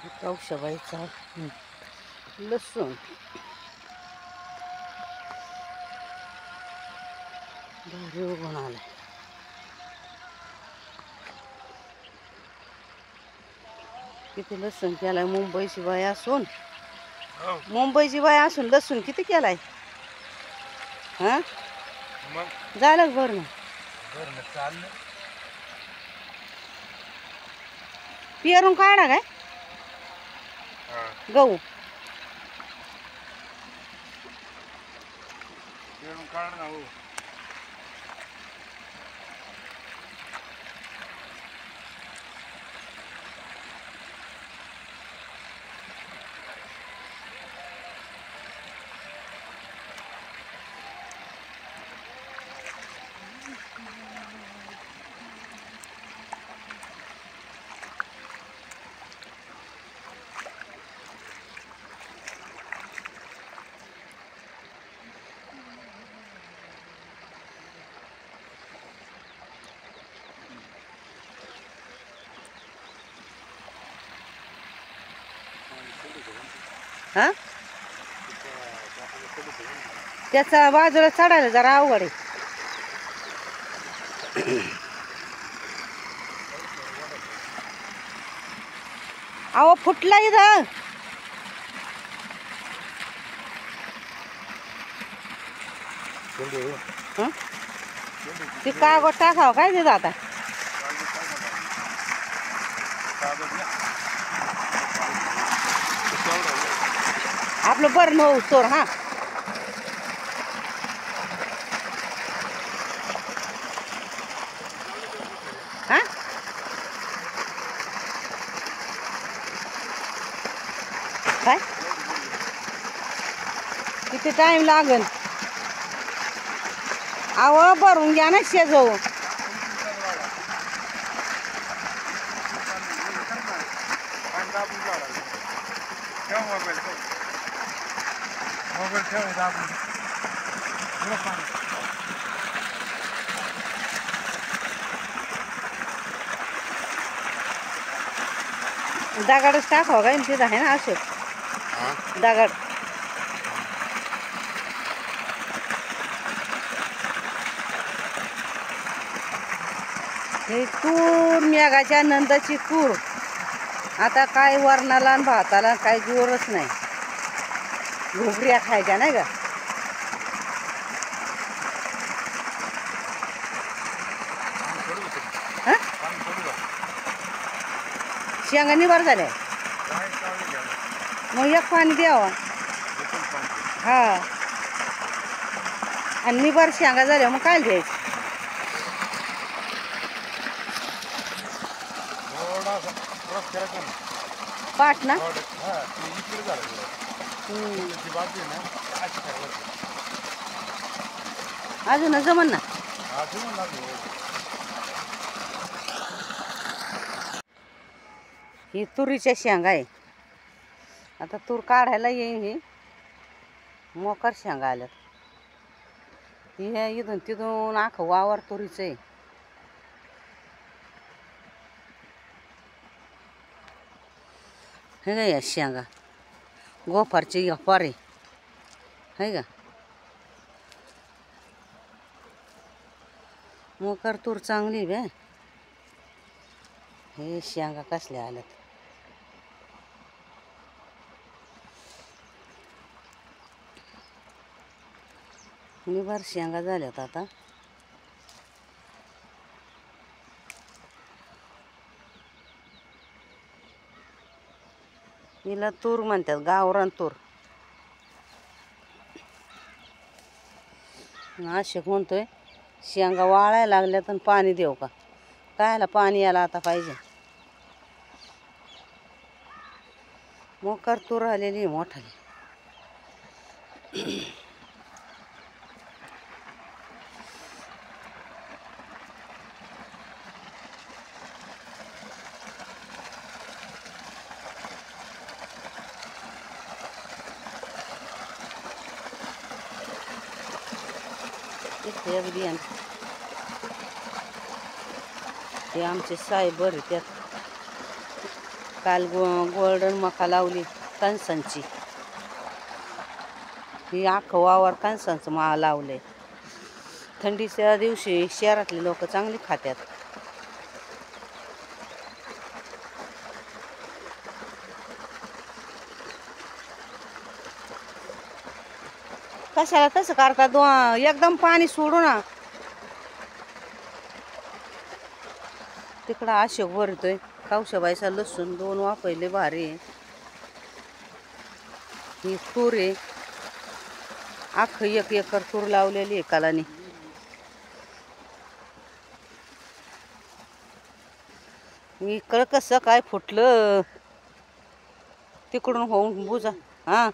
कौशबाईचा लसूण भारी उगवून आलाय. किती लसूण केलाय मुंबईची बाई असून. मुंबईची बाई असून लसूण किती केलाय. हा झालं भरणं. पेरून काढा काय गहू. हा त्याचा बाजूला चढायला जरा अवघड आहे. अहो फुटला इथं. ते कागद टाकावं काय तिथं आता. आपलं बरं हो सोर. हा हा काय किती टाइम लागेल. अहो भरून घ्या ना शेजाऊ. दगडच टाकावं काय तिथं आहे ना असं दगड. हे तूर मेघाच्या नंदाची तूर. आता काय वरणाला आणि भाताला काय जोरच नाही. घुगऱ्या खायच्या नाही का. शेंगा निवार झाल्या. मग एक पाणी द्यावं. हा आणि निवार शेंगा झाल्या मग काय द्यायचं. पाठ ना अजून जमन ना. ही तुरीच्या शेंगा आहे. आता तूर काढायला येईन. ही मोकर शेंगा आल्यात. ही इथून तिथून आखं वावर तुरीचं आहे. हे का या शेंगा गोफारची गफार आहे का. मोकर तूर चांगली बे. हे शेंगा कसल्या आल्यात. निभार शेंगा झाल्यात आता. हिला तूर म्हणतात गावरान तूर. नाशिक म्हणतोय शेंगा वाळायला लागल्यात आणि पाणी देऊ का. कायला पाणी यायला आता पाहिजे. मोकर तूर आलेली मोठाली. एक बियाण ते आमचे साहेब बरे त्यात. काल गोल्डन मका लावली कणसांची. ही अख्खं वावर कणसांचं लावलंय. थंडीच्या दिवशी शहरातले लोक चांगली खात्यात. कशाला तसं करतात? एकदम पाणी सोडू ना. तिकडं अशोक भरतोय. कावशाबाईचा लसूण 2 वाफले भारी आहे. ही तूर आहे. अख्खं 1 एकर तूर लावलेली आहे कालानी. इकडं कसं काय फुटलं तिकडून होऊन बुजा. हा